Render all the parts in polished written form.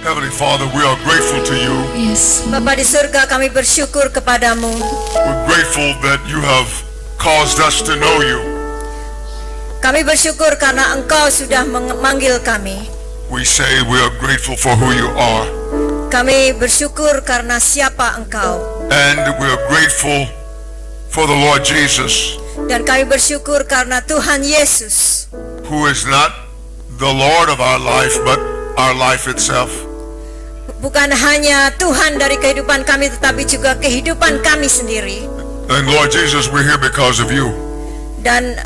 Heavenly Father, we are grateful to you. Yes. Bapa di surga, kami bersyukur kepadamu. We're grateful that you have caused us to know you. Kami bersyukur karena Engkau sudah memanggil kami. We say we are grateful for who you are. Kami bersyukur karena siapa Engkau. And we are grateful for the Lord Jesus, Dan kami bersyukur karena Tuhan Yesus, who is not the Lord of our life, but our life itself. bukan hanya Tuhan dari kehidupan kami, tetapi juga kehidupan kami sendiri. And Lord Jesus, we're here because of you. Dan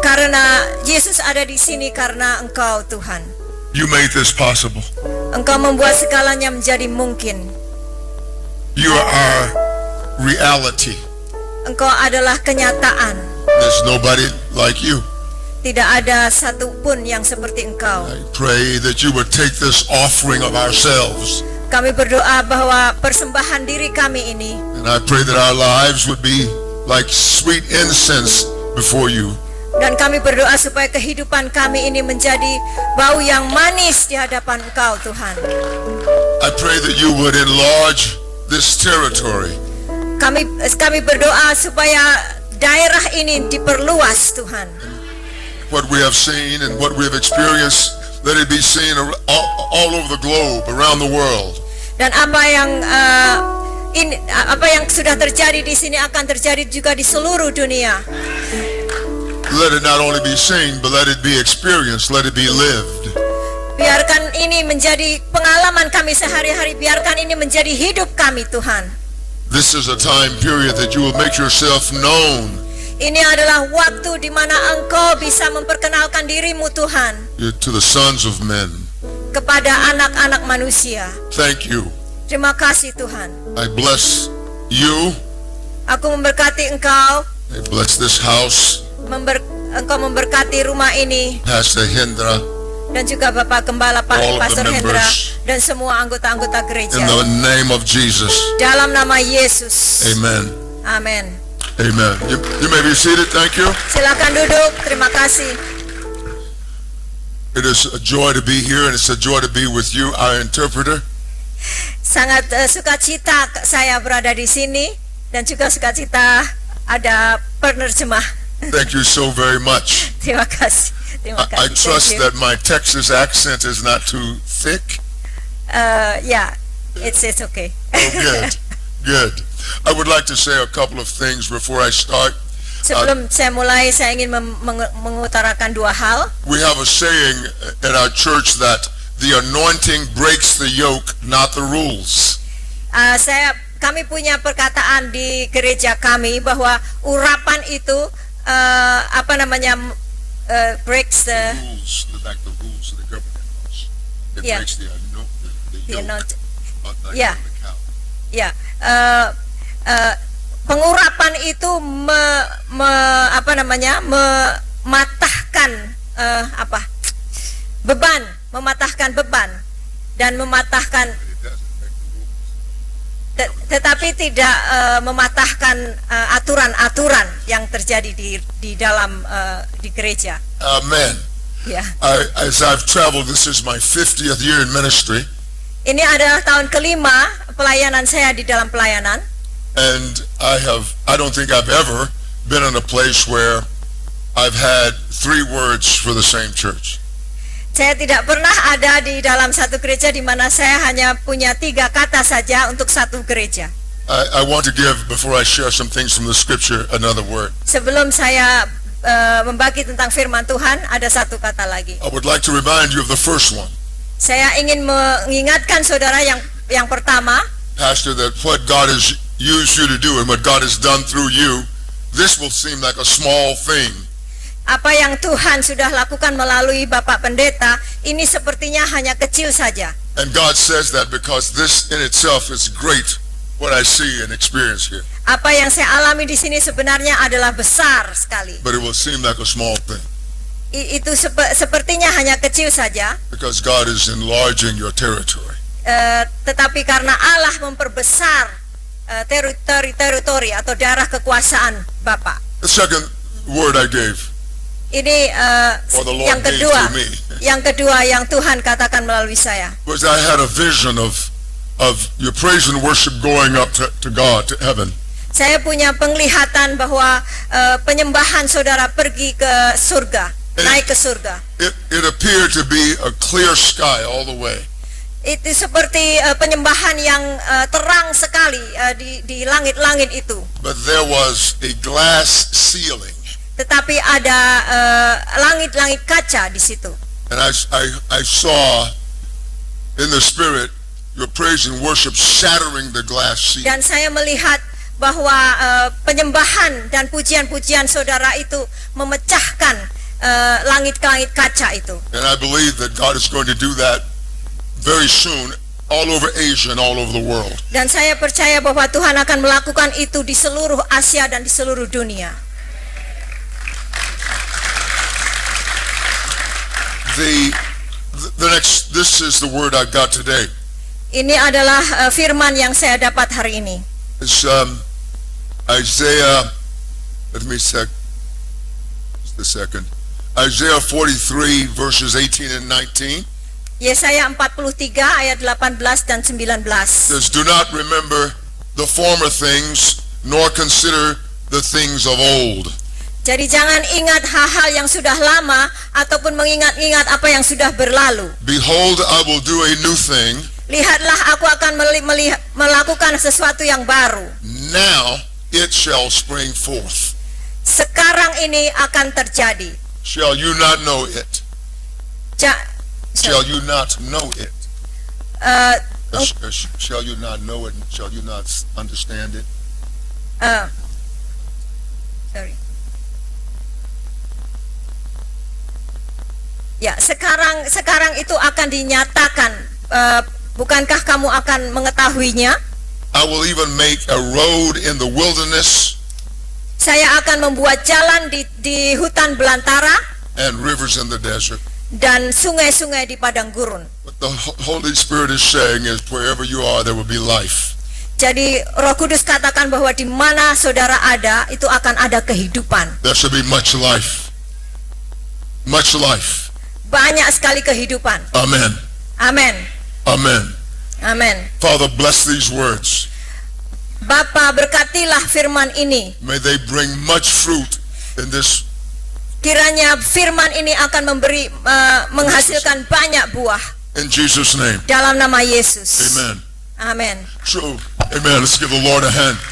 karena Yesus ada di sini karena Engkau, Tuhan. You made this possible. Engkau membuat segalanya menjadi mungkin. You are our reality. Engkau adalah kenyataan. There's nobody like you. Tidak ada satupun yang seperti Engkau. I pray that you would take this offering of ourselves, Kami berdoa bahwa persembahan diri kami ini, and I pray that our lives would be like sweet incense before you. dan kami berdoa supaya kehidupan kami ini menjadi bau yang manis di hadapan Engkau, Tuhan. I pray that you would enlarge this territory. Kami berdoa supaya daerah ini diperluas, Tuhan. What we have seen and what we have experienced, let it be seen all over the globe, around the world. Dan apa yang sudah terjadi di sini akan terjadi juga di seluruh dunia. Let it not only be seen, but let it be experienced, let it be lived. Biarkan ini menjadi pengalaman kami sehari-hari. Biarkan ini menjadi hidup kami, Tuhan. This is a time period that you will make yourself known Ini adalah waktu di mana Engkau bisa memperkenalkan dirimu, Tuhan, to the sons of men. kepada anak-anak manusia. Thank you. Terima kasih, Tuhan. I bless you. Aku memberkati Engkau. I bless this house, Engkau memberkati rumah ini, Pastor Hendra, dan juga Bapak Gembala All of the Pastor Hendra, members. dan semua anggota-anggota gereja. in the name of Jesus. Dalam nama Yesus. Amen. Amin. Amen. You may be seated. Thank you. Silakan duduk. Terima kasih. It is a joy to be here, and it's a joy to be with you, our interpreter. Sangat sukacita saya berada di sini, dan juga sukacita ada penerjemah. Thank you so very much. Terima kasih. Terima I kasih. trust Thank you. that my Texas accent is not too thick. Yeah, it's okay. Oh, good. Good. I would like to say a couple of things before I start. Sebelum saya mulai, saya ingin mengutarakan dua hal. We have a saying at our church that the anointing breaks the yoke, not the rules. Kami punya perkataan di gereja kami bahwa urapan itu breaks the Rules, like the rules of the government. It Yeah. breaks the yoke. Like Yeah. the cow. ya. Pengurapan itu mematahkan beban, mematahkan beban dan mematahkan, It doesn't break the rules. tetapi tidak mematahkan aturan-aturan yang terjadi di dalam di gereja. Amen. Ya. As I've traveled, this is my 50th year in ministry, Ini adalah tahun kelima pelayanan saya di dalam pelayanan. and I don't think I've ever been in a place where I've had 3 words for the same church. Saya tidak pernah ada di dalam satu gereja di mana saya hanya punya 3 kata saja untuk satu gereja. I want to give, before I share some things from the scripture, another word. Sebelum saya membagi tentang firman Tuhan, ada satu kata lagi. I would like to remind you of the first one, Saya ingin mengingatkan saudara yang pertama, Pastor, that what God has used you to do and what God has done through you, this will seem like a small thing. apa yang Tuhan sudah lakukan melalui Bapak Pendeta, ini sepertinya hanya kecil saja. And God says that because this in itself is great, what I see and experience here. Apa yang saya alami di sini sebenarnya adalah besar sekali. But it will seem like a small thing Itu sepertinya hanya kecil saja, because God is enlarging your territory. tetapi karena Allah memperbesar teritori atau daerah kekuasaan Bapak. The second word I gave, Ini or the yang Lord gave kedua, to me, Yang kedua yang Tuhan katakan melalui saya, was I had a vision of your praise and worship going up to God, to heaven. saya punya penglihatan bahwa penyembahan saudara pergi ke surga, naik ke surga. It appeared to be a clear sky all the way. Itu seperti penyembahan yang terang sekali di langit-langit itu. But there was a glass ceiling. Tetapi ada langit-langit kaca di situ. And I saw in the spirit your praise and worship shattering the glass ceiling. Dan saya melihat bahwa penyembahan dan pujian-pujian saudara itu memecahkan langit-langit kaca itu. And I believe that God is going to do that very soon all over Asia and all over the world. Dan saya percaya bahwa Tuhan akan melakukan itu di seluruh Asia dan di seluruh dunia. The next, this is the word I've got today. Ini adalah firman yang saya dapat hari ini. It's Isaiah, let me check just a second. Isaiah 43 verses 18 and 19. Yesaya 43 ayat 18 dan 19. Says, do not remember the former things, nor consider the things of old. Jadi jangan ingat hal-hal yang sudah lama ataupun mengingat-ingat apa yang sudah berlalu. Behold, I will do a new thing. Lihatlah, aku akan melakukan sesuatu yang baru. Now it shall spring forth. Sekarang ini akan terjadi. Shall you not know it? Shall you not know it? Shall you not know it? Shall you not understand it? Sorry. Ya, sekarang itu akan dinyatakan. Bukankah kamu akan mengetahuinya? I will even make a road in the wilderness. Saya akan membuat jalan di hutan belantara. And rivers in the desert. Dan sungai-sungai di padang gurun. What the Holy Spirit is saying is, wherever you are, there will be life. Jadi Roh Kudus katakan bahwa di mana saudara ada, itu akan ada kehidupan. There should be much life. Much life. Banyak sekali kehidupan. Amen. Amen. Amen. Amen. Father, bless these words. Bapa, berkatilah firman ini. May they bring much fruit in this. Kiranya firman ini akan menghasilkan banyak buah. In Jesus' name. Dalam nama Yesus. Amen. Amen. So, amen. Let's give the Lord a hand.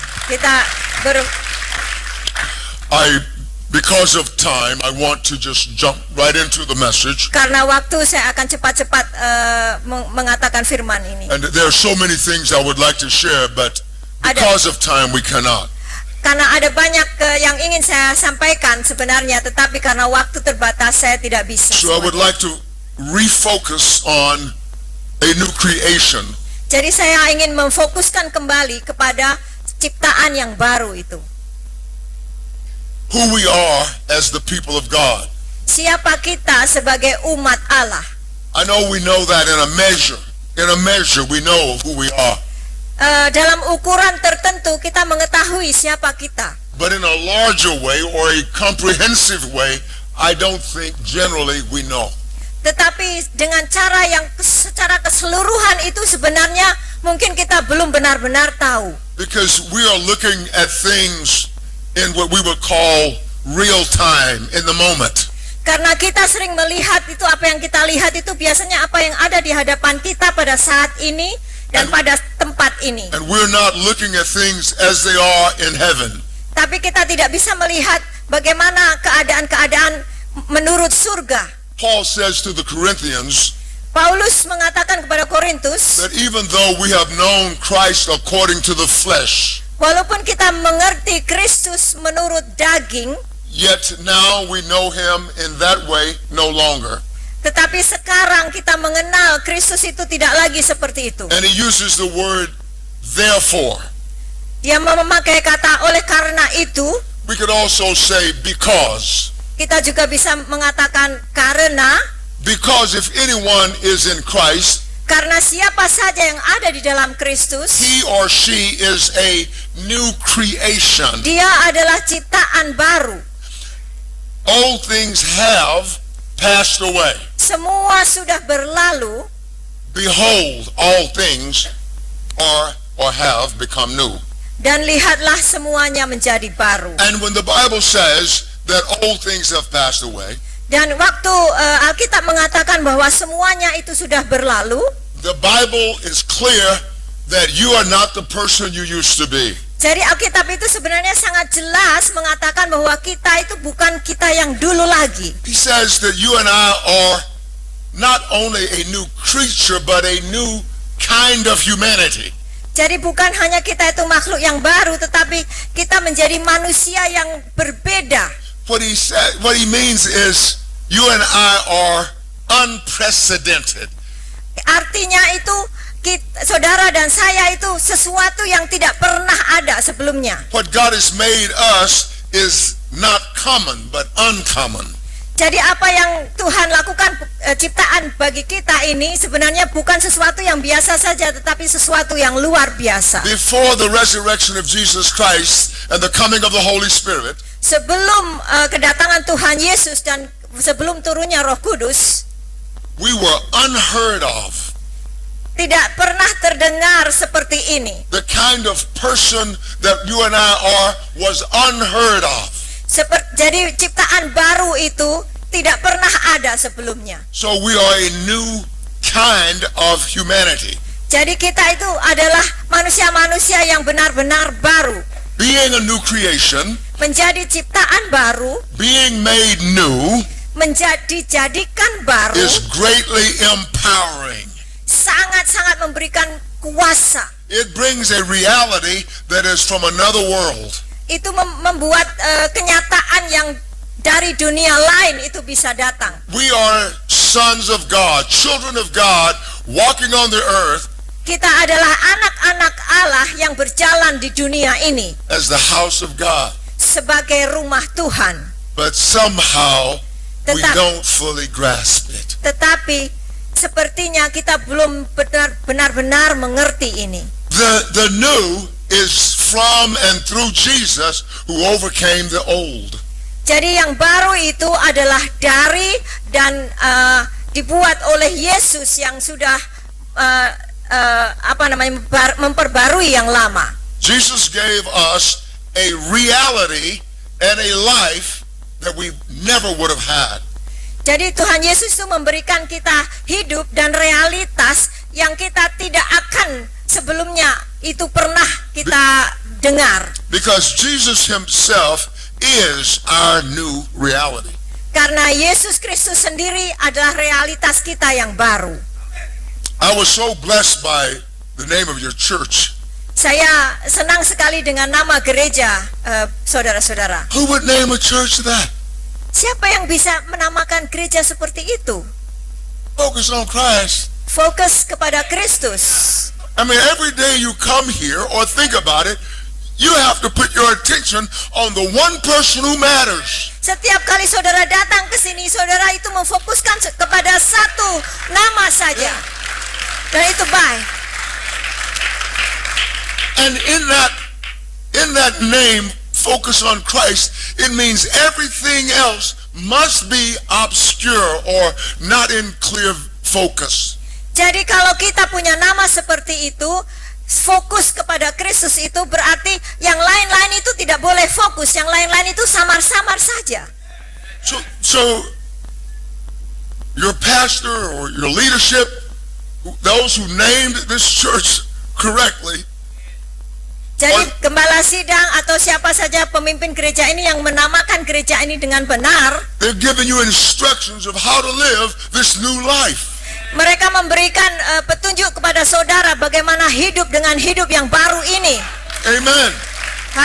Because of time, I want to just jump right into the message. Karena waktu, saya akan cepat-cepat mengatakan firman ini. And there are so many things I would like to share, but because of time, we cannot. Karena ada banyak yang ingin saya sampaikan sebenarnya, tetapi karena waktu terbatas saya tidak bisa. So I would like to refocus on a new creation. Jadi saya ingin memfokuskan kembali kepada ciptaan yang baru itu. Who we are as the people of God. Siapa kita sebagai umat Allah? I know we know that in a measure. In a measure we know who we are. Dalam ukuran tertentu kita mengetahui siapa kita. But in a larger way or a comprehensive way, I don't think generally we know. Tetapi dengan cara yang secara keseluruhan itu sebenarnya mungkin kita belum benar-benar tahu. Because we are looking at things in what we would call real time, in the moment. Karena kita sering melihat itu, apa yang kita lihat itu biasanya apa yang ada di hadapan kita pada saat ini dan pada tempat ini. And we're not looking at things as they are in heaven. Tapi kita tidak bisa melihat bagaimana keadaan-keadaan menurut surga. Paul says to the Corinthians, Paulus mengatakan kepada Korintus, that even though we have known Christ according to the flesh, walaupun kita mengerti Kristus menurut daging, yet now we know him in that way no longer. Tetapi sekarang kita mengenal Kristus itu tidak lagi seperti itu. And he uses the word therefore. Dia memakai kata oleh karena itu. We could also say because. Kita juga bisa mengatakan karena. Because if anyone is in Christ, karena siapa saja yang ada di dalam Kristus, he or she is a new creation. Dia adalah ciptaan baru. Old things have passed away. semua sudah berlalu, behold, all things are or have become new. dan lihatlah semuanya menjadi baru. And when the Bible says that old things have passed away, Dan waktu Alkitab mengatakan bahwa semuanya itu sudah berlalu, the Bible is clear that you are not the person you used to be. jadi Alkitab itu sebenarnya sangat jelas mengatakan bahwa kita itu bukan kita yang dulu lagi. He says that you and I are not only a new creature, but a new kind of humanity. Jadi bukan hanya kita itu makhluk yang baru, tetapi kita menjadi manusia yang berbeda. What he means is you and I are unprecedented. Artinya itu saudara dan saya itu sesuatu yang tidak pernah ada sebelumnya. What God has made us is not common, but uncommon. Jadi apa yang Tuhan lakukan ciptaan bagi kita ini sebenarnya bukan sesuatu yang biasa saja, tetapi sesuatu yang luar biasa. Before the resurrection of Jesus Christ and the coming of the Holy Spirit, Sebelum kedatangan Tuhan Yesus dan sebelum turunnya Roh Kudus, we were unheard of. tidak pernah terdengar seperti ini. The kind of person that you and I are was unheard of. Jadi ciptaan baru itu tidak pernah ada sebelumnya. So we are a new kind of humanity. Jadi kita itu adalah manusia-manusia yang benar-benar baru. Being a new creation, Menjadi ciptaan baru, being made new, dijadikan baru, is greatly empowering. sangat-sangat memberikan kuasa. It brings a reality that is from another world. Itu membuat kenyataan yang dari dunia lain itu bisa datang. We are sons of God, children of God, walking on the earth Kita adalah anak-anak Allah yang berjalan di dunia ini as the house of God. sebagai rumah Tuhan. But somehow we Tetap- don't fully grasp it. Tetapi sepertinya kita belum benar-benar mengerti ini. The new is from and through Jesus who overcame the old. Jadi yang baru itu adalah dari dan dibuat oleh Yesus yang sudah memperbarui yang lama. Jesus gave us a reality and a life that we never would have had. Jadi Tuhan Yesus itu memberikan kita hidup dan realitas yang kita tidak akan sebelumnya itu pernah kita dengar. Because Jesus himself is our new reality. Karena Yesus Kristus sendiri adalah realitas kita yang baru. I was so blessed by the name of your church. Saya senang sekali dengan nama gereja, saudara-saudara. Who would name a church that? Siapa yang bisa menamakan gereja seperti itu? Focus on Christ. Fokus kepada Kristus. I mean, every day you come here or think about it, you have to put your attention on the one person who matters. Setiap kali saudara datang ke sini, saudara itu memfokuskan kepada satu nama saja. Dan itu baik. And in that name, focus on Christ, it means everything else must be obscure or not in clear focus. Jadi kalau kita punya nama seperti itu, fokus kepada Kristus itu berarti yang lain-lain itu tidak boleh fokus, yang lain-lain itu samar-samar saja. So your pastor or your leadership, those who named this church correctly, Jadi gembala sidang atau siapa saja pemimpin gereja ini yang menamakan gereja ini dengan benar, they've given you instructions of how to live this new life. mereka memberikan petunjuk kepada saudara bagaimana hidup dengan hidup yang baru ini. Amen.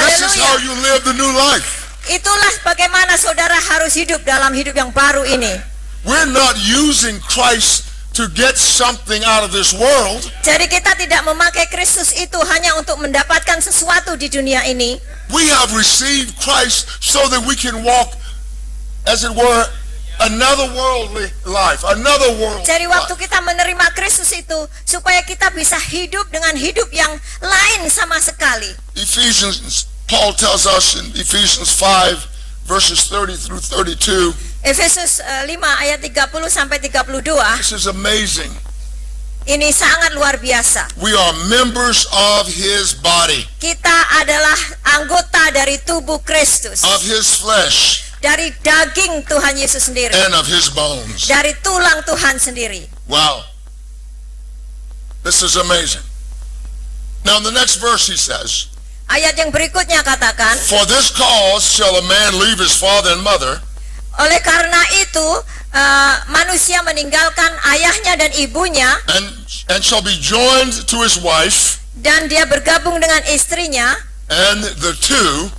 This is how Haleluya. you live the new life. Itulah bagaimana saudara harus hidup dalam hidup yang baru ini. We're not using Christ to get something out of this world. Jadi kita tidak memakai Kristus itu hanya untuk mendapatkan sesuatu di dunia ini. We have received Christ so that we can walk, as it were, another worldly life, another world. Jadi waktu kita menerima Kristus itu supaya kita bisa hidup dengan hidup yang lain sama sekali. Paul tells us in Ephesians 5 verses 30 through 32. Efesus 5 ayat 30 sampai 32. This is amazing. Ini sangat luar biasa. We are members of his body, Kita adalah anggota dari tubuh Kristus, of his flesh, dari daging Tuhan Yesus sendiri, and of his bones. dari tulang Tuhan sendiri. Wow. This is amazing. Now in the next verse he says, Ayat yang berikutnya katakan, for this cause shall a man leave his father and mother, oleh karena itu manusia meninggalkan ayahnya dan ibunya and shall be joined to his wife, dan dia bergabung dengan istrinya, and the two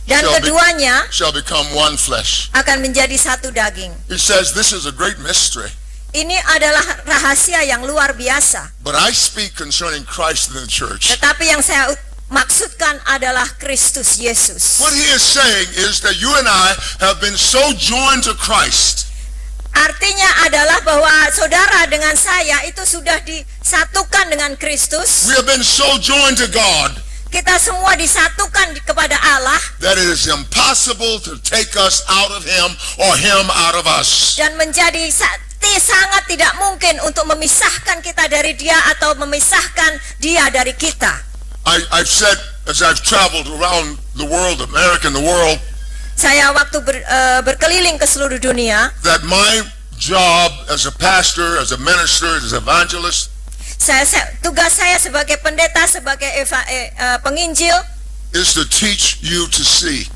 dan keduanya shall become one flesh. akan menjadi satu daging. He says this is a great mystery, Ini adalah rahasia yang luar biasa. but I speak concerning Christ and the church. Tetapi yang saya maksudkan adalah Kristus Yesus. What he is saying is that you and I have been so joined to Christ Artinya adalah bahwa saudara dengan saya itu sudah disatukan dengan Kristus. we have been so joined to God Kita semua disatukan kepada Allah, that it is impossible to take us out of him or him out of us. dan menjadi sangat tidak mungkin untuk memisahkan kita dari dia atau memisahkan dia dari kita. I've said as I've traveled around the world, America and the world, Saya waktu berkeliling ke seluruh dunia, that my job as a pastor, as a minister, as an evangelist tugas saya sebagai pendeta, sebagai penginjil is to teach you to see.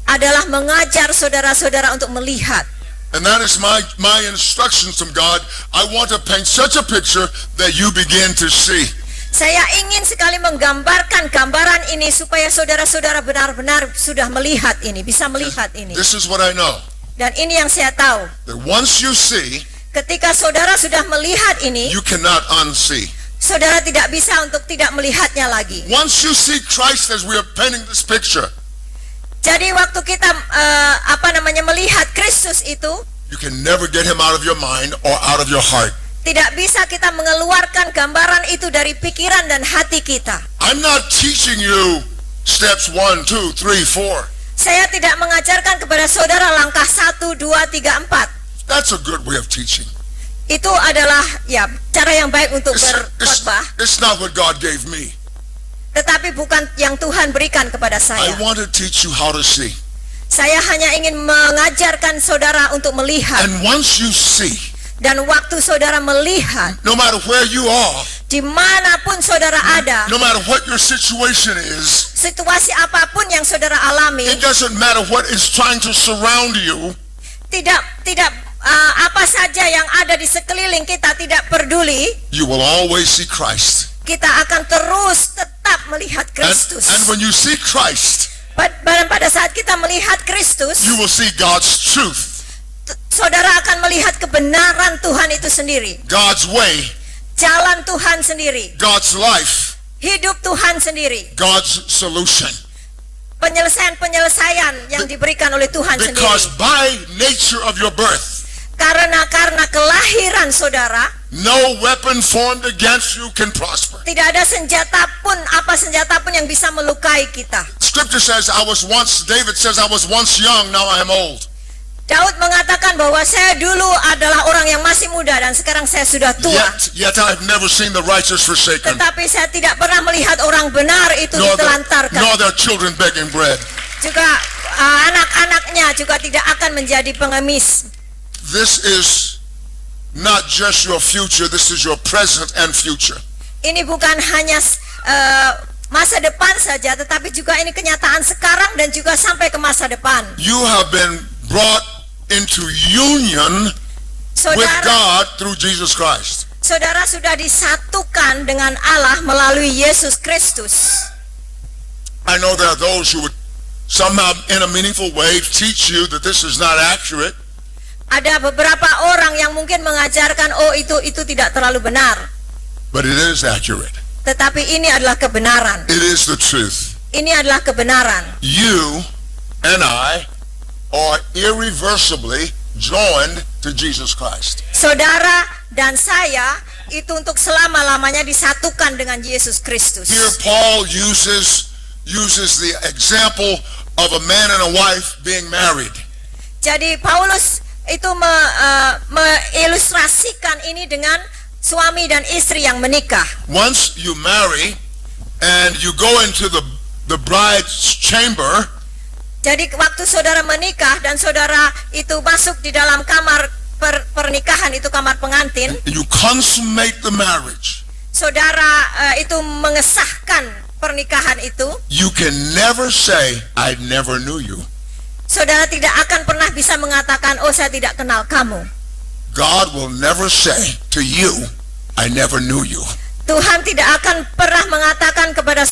adalah mengajar saudara-saudara untuk melihat. And that is my instructions from God. I want to paint such a picture that you begin to see. Saya ingin sekali menggambarkan gambaran ini supaya saudara-saudara benar-benar sudah melihat ini, bisa melihat ini. This is what I know. Dan ini yang saya tahu. That once you see, Ketika saudara sudah melihat ini, you cannot unsee. saudara tidak bisa untuk tidak melihatnya lagi. Once you see Christ as we are painting this picture, Jadi waktu kita melihat Kristus itu, you can never get him out of your mind or out of your heart. tidak bisa kita mengeluarkan gambaran itu dari pikiran dan hati kita. I'm not teaching you steps 1, 2, 3, 4. Saya tidak mengajarkan kepada saudara langkah 1, 2, 3, 4. That's a good way of teaching. Itu adalah cara yang baik untuk It's berkhotbah, not what God gave me. tetapi bukan yang Tuhan berikan kepada saya. I want to teach you how to see. Saya hanya ingin mengajarkan saudara untuk melihat. And once you see, Dan waktu saudara melihat, no matter where you are, dimanapun saudara ada, no matter what your situation is, situasi apapun yang saudara alami, it doesn't matter what is trying to surround you, tidak apa saja yang ada di sekeliling kita tidak peduli, you will always see Christ. kita akan terus tetap melihat Kristus. And when you see Christ, Pada saat kita melihat Kristus, you will see God's truth, saudara akan melihat kebenaran Tuhan itu sendiri, God's way, jalan Tuhan sendiri, God's life, hidup Tuhan sendiri, God's solution. penyelesaian yang diberikan oleh Tuhan Because sendiri. by nature of your birth, Karena kelahiran saudara, no weapon formed against you can prosper. tidak ada senjata pun yang bisa melukai kita. Scripture says, David says, I was once young, now I am old. Daud mengatakan bahwa saya dulu adalah orang yang masih muda dan sekarang saya sudah tua. Yet I have never seen the righteous forsaken, Tetapi saya tidak pernah melihat orang benar itu ditelantarkan. nor their children begging bread. Juga anak-anaknya juga tidak akan menjadi pengemis. This is not just your future, this is your present and future. Ini bukan hanya masa depan saja, tetapi juga ini kenyataan sekarang dan juga sampai ke masa depan. You have been brought into union with God through Jesus Christ. Saudara sudah disatukan dengan Allah melalui Yesus Kristus. I know there are those who would somehow in a meaningful way teach you that this is not accurate. Ada beberapa orang yang mungkin mengajarkan itu tidak terlalu benar. But it is accurate. Tetapi ini adalah kebenaran. It is the truth. Ini adalah kebenaran. You and I are irreversibly joined to Jesus Christ. Saudara dan saya itu untuk selama-lamanya disatukan dengan Yesus Kristus. Here Paul uses the example of a man and a wife being married. Jadi Paulus itu mengilustrasikan ini dengan suami dan istri yang menikah. Once you marry and you go into the bride's chamber, Jadi waktu saudara menikah dan saudara itu masuk di dalam kamar pernikahan, itu kamar pengantin, you consummate the marriage. saudara itu mengesahkan pernikahan itu, You can never say, I never knew you. saudara tidak akan pernah bisa mengatakan, oh saya tidak kenal kamu. God will never say to you, I never knew you. Tuhan tidak akan pernah mengatakan kepada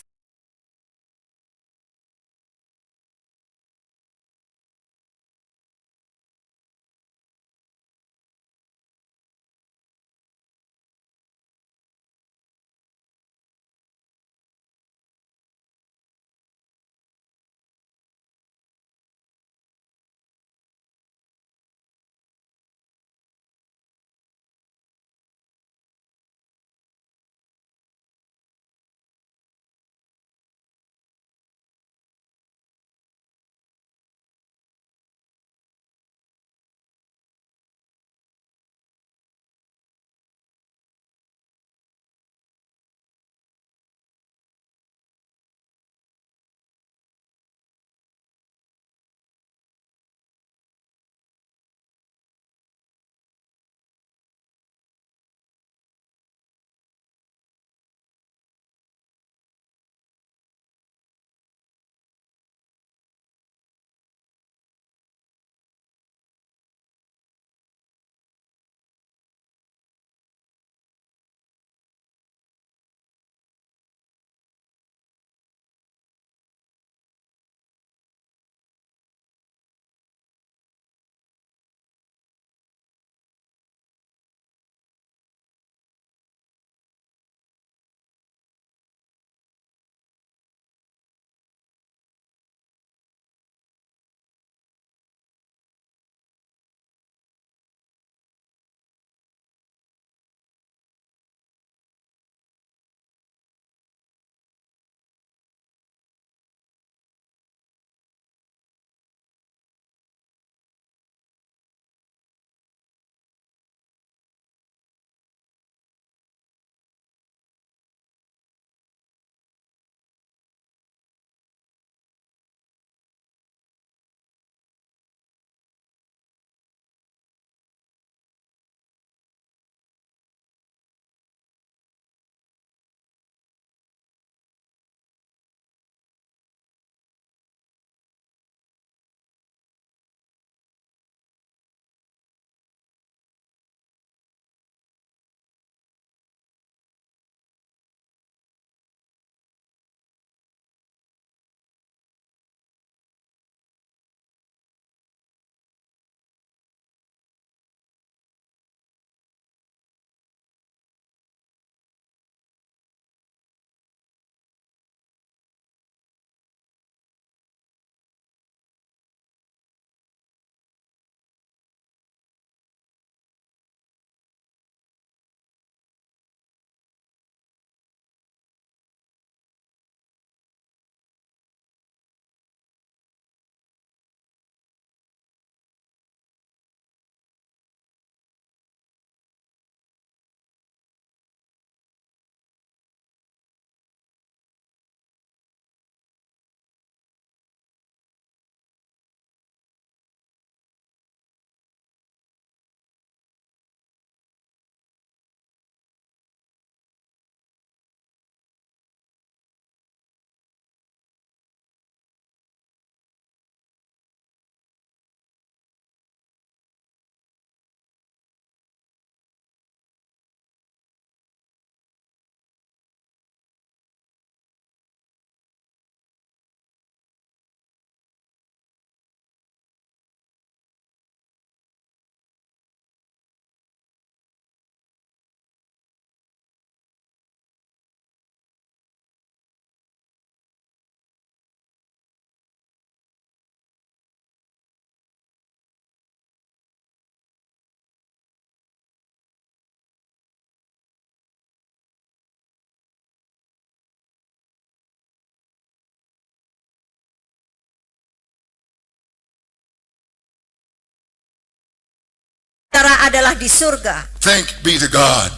adalah di surga. Thank be to God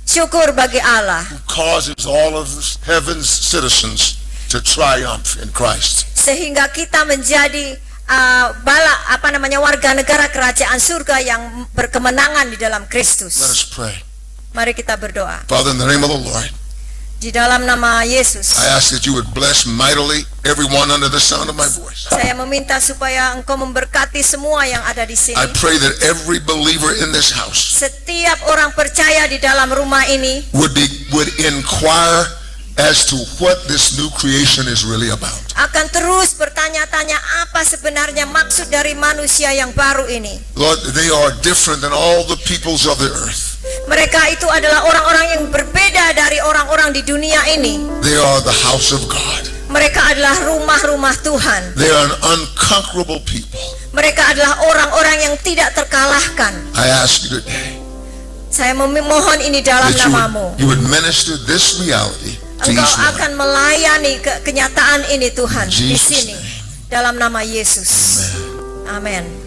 Syukur bagi Allah who causes all of heaven's citizens to triumph in Christ. sehingga kita menjadi warga negara kerajaan surga yang berkemenangan di dalam Let Kristus. us pray. Mari kita berdoa. Father, in the name of the Lord, Di dalam nama Yesus, I ask that you would bless mightily everyone under the sound of my voice. saya meminta supaya Engkau memberkati semua yang ada di sini. I pray that every believer in this house Setiap orang percaya di dalam rumah ini would inquire as to what this new creation is really about. akan terus bertanya-tanya apa sebenarnya maksud dari manusia yang baru ini. Lord, they are different than all the peoples of the earth. Mereka itu adalah orang-orang yang berbeda dari orang-orang di dunia ini. They are the house of God. Mereka adalah rumah-rumah Tuhan. They are an unconquerable people. Mereka adalah orang-orang yang tidak terkalahkan. I ask you today Saya memohon ini dalam that namamu. you would minister this reality to Engkau each one. akan melayani kenyataan ini Tuhan In di Jesus' sini. name. Dalam nama Yesus. Amin.